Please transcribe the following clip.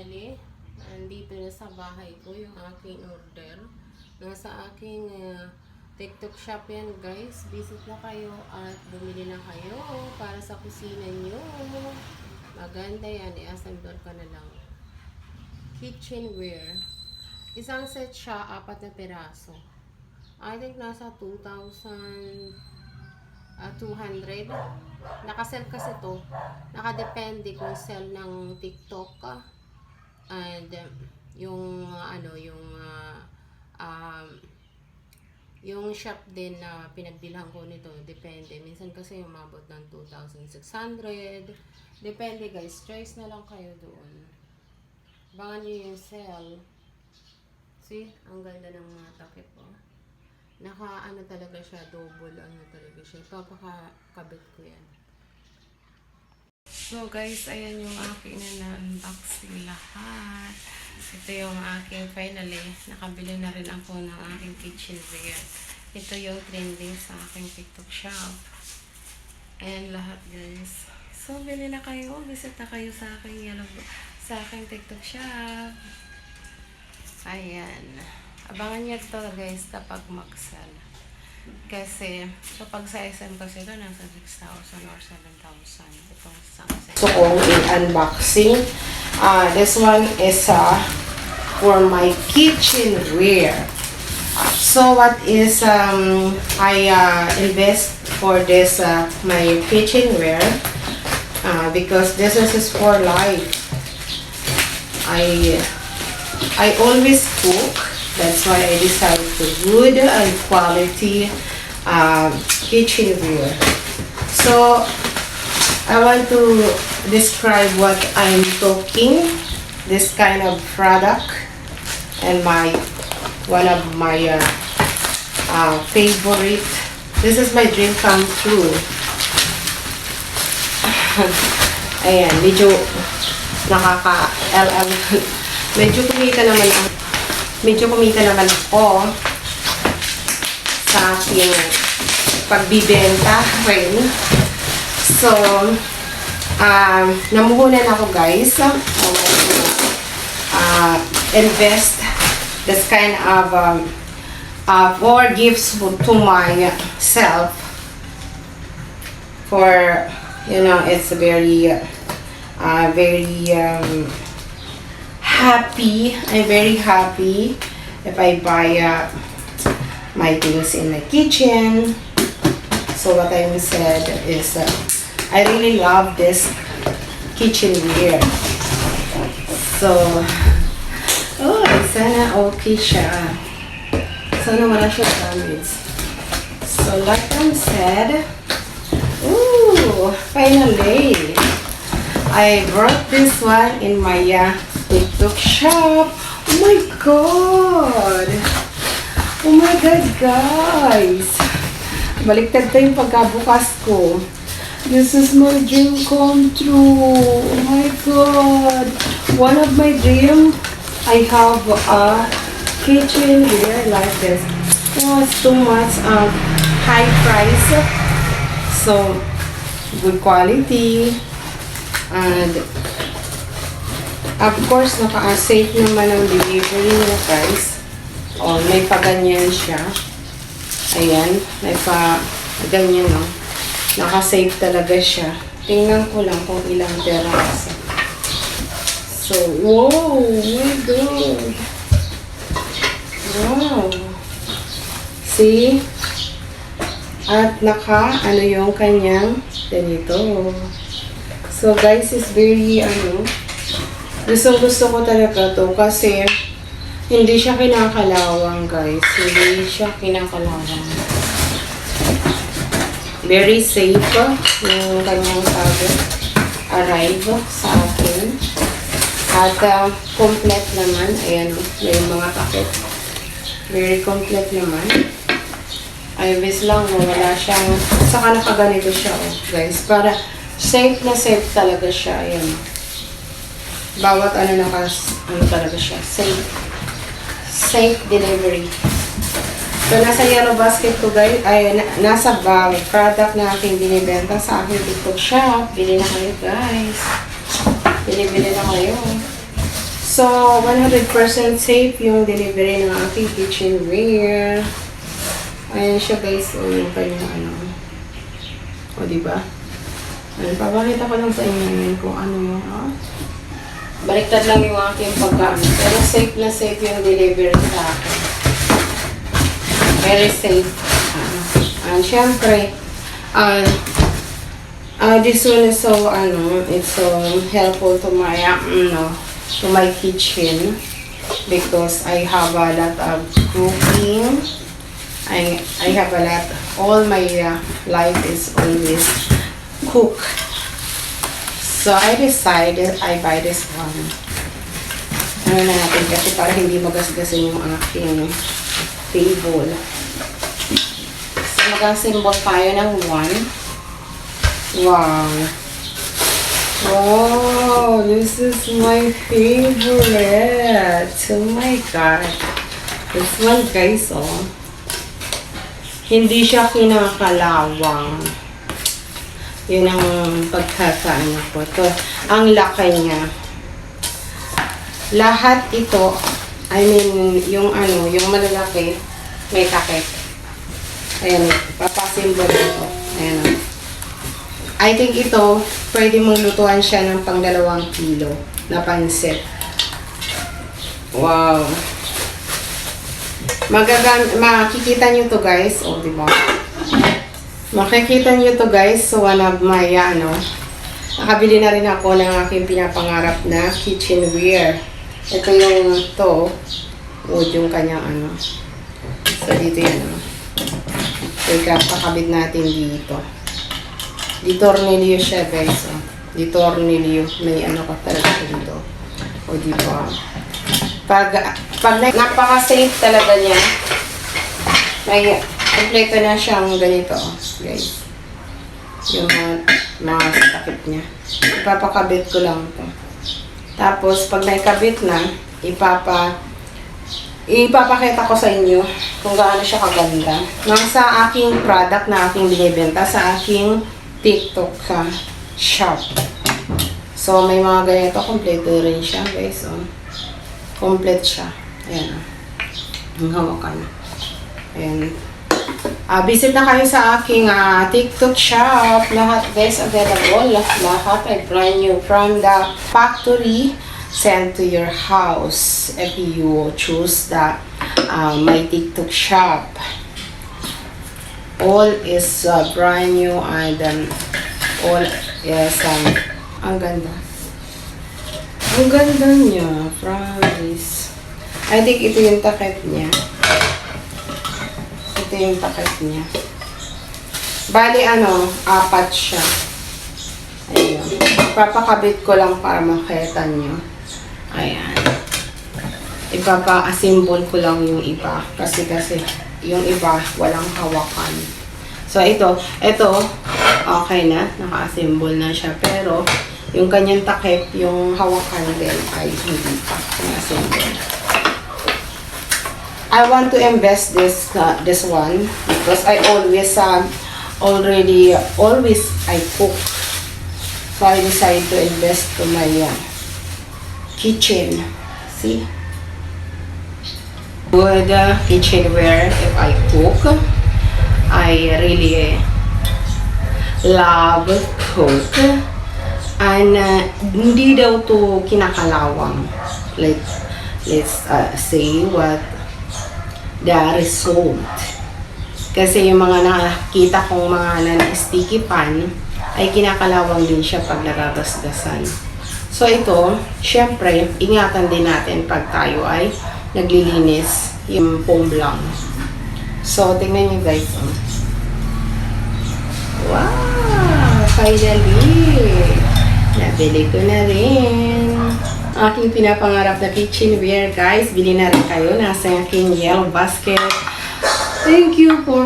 finally, andito na sa bahay ko yung aking order. Nasa aking TikTok shop yan guys. Visit na kayo at bumili na kayo para sa kusina nyo. Maganda yan. I-assemble ka na lang. Kitchenware. Isang set siya, 4 na piraso. I think nasa 2,200. Nakasell kasi to. Nakadepende kung sell ng TikTok and yung shop din na pinagbilhan ko nito, depende. Minsan kasi umabot ng 2,600. Depende guys, choice na lang kayo doon. Abangan nyo yung sell. See, ang ganda ng mga takip naka talaga siya, double talaga siya. Papakabit ko yan. So guys, ayan yung aking na-unboxing lahat. Ito yung aking finally, nakabili na rin ako ng aking kitchenware. Ito yung trending sa aking TikTok shop. Ayan lahat guys. So bili na kayo, visit na kayo sa aking TikTok shop. Ayan. Abangan nyo ito guys kapag mag-sell. Kasi kapag sa SM kasi ito nasa 6,000 or 7,000. Itong isang set. So kung i-unboxing, this one is for my kitchenware. So what is I invest for this my kitchenware because this is for life. I always cook. That's why I decided to good and quality kitchenware. So I want to describe what I'm talking. This kind of product and one of my favorite. This is my dream come true. Ayan, medyo nakaka-LL. Medyo kumita naman ako sa aking pagbibenta rin. So, namuhunan ako guys. Invest this kind of or gifts to myself for, it's very happy. I'm very happy if I buy my things in my kitchen. So what I said is I really love this kitchenware. So sana okay siya. Sana wala siya damage. So like I said, finally I brought this one in my TikTok shop. Oh my god! Oh my god, guys! Baliktad pa yung pagkabukas ko. This is my dream come true. Oh my god! One of my dream, I have a kitchenware like this. It's too much high price. So, good quality. And of course, naka-safe naman ang delivery nila guys. May pa-ganyan siya. Ayan, may pa-ganyan Naka-safe talaga siya. Tingnan ko lang kung ilang peraso. So, wow! Oh my god! Wow! See? At yung kanyang ganito. So, guys, is very, gusto ko talaga to kasi hindi siya kinakalawang guys. Hindi siya kinakalawang. Very safe yung kanyang arrive sa akin. At complete naman. Ayan, may mga takip. Very complete naman. I wish lang wala siyang, saka nakaganito siya guys. Para safe na safe talaga siya. Ayan. Bawat talaga siya. Safe delivery. So, nasa yellow basket ko guys, nasa product na aking binibenta sa aking TikTok shop. Bili na kayo guys. Bili na kayo. So, 100% safe yung delivery ng aking kitchenware. Ayan siya guys, o yung kanyang ano. O, diba? Ayan, papakita ko lang sa inyo yun kung ano yung, baliktad lang yung aking paggamit. Pero safe na safe yung delivery sa akin. Very safe. And syempre, this one is so, it's so helpful to my, to my kitchen because I have a lot of cooking. I have a lot, all my life is always cook. So I decided I buy this one. Ano na natin kasi para hindi magasgasin yung aking table. So mag-assemble tayo ng one. Wow. Wow, this is my favorite. Oh my God. This one guys, hindi siya kinakalawang. Yun ang pagkakaano ko. Ito, ang laki niya. Lahat ito, I mean, yung malalaki, may takip. Ayan, papasimbol ito. Ayan. I think ito, pwede mong lutuan siya ng pang 2 kilo na pansit. Wow. Makikita nyo to guys. O, diba? Makikita nyo to guys. So, one of my, nakabili na rin ako ng aking pinapangarap na kitchenware. Ito yung to. O, yung kanyang So, dito yan. So, kakabit natin dito. Ditornilyo siya guys. Ditornilyo. May ka talaga dito. O, diba? Pag napaka-safe talaga niya, may kompleto na siyang ganito, guys. Yung mga takip niya. Ipapakabit ko lang ito. Tapos, pag naikabit na, ipapakita ko sa inyo kung gaano siya kaganda. Sa aking product na aking binibenta sa aking TikTok shop. So, may mga ganito. Kompleto rin siya, guys. Complete siya. Ayan. Ang hawakan. Ayan. Visit na kayo sa aking TikTok shop. Lahat guys available. Lahat ay brand new from the factory sent to your house if you choose the my TikTok shop. All is brand new and all is ang ganda. Ang ganda niya, promise. I think ito yung takip niya. Ito yung takip niya. Bali, 4 siya. Ayan. Papakabit ko lang para makita niyo. Ayan. Ipapa-assemble ko lang yung iba. Kasi yung iba, walang hawakan. So, ito, okay na. Naka-assemble na siya. Pero, yung kanyang takip, yung hawakan din ay hindi pa na-assemble. I want to invest this one because I always I cook. So I decided to invest to my kitchen. See? Good kitchenware if I cook. I really love cook. And hindi daw to kinakalawang. Let's say what the result. Kasi yung mga nakita kong mga non-sticky pan ay kinakalawang din siya pag naragasgasan. So ito, syempre, ingatan din natin pag tayo ay naglilinis yung foam lang. So, tingnan nyo guys. Wow! Finally! Nabili ko na rin. Aking pinapangarap na kitchenware, guys. Bili na rin kayo. Nasa aking yellow basket. Thank you for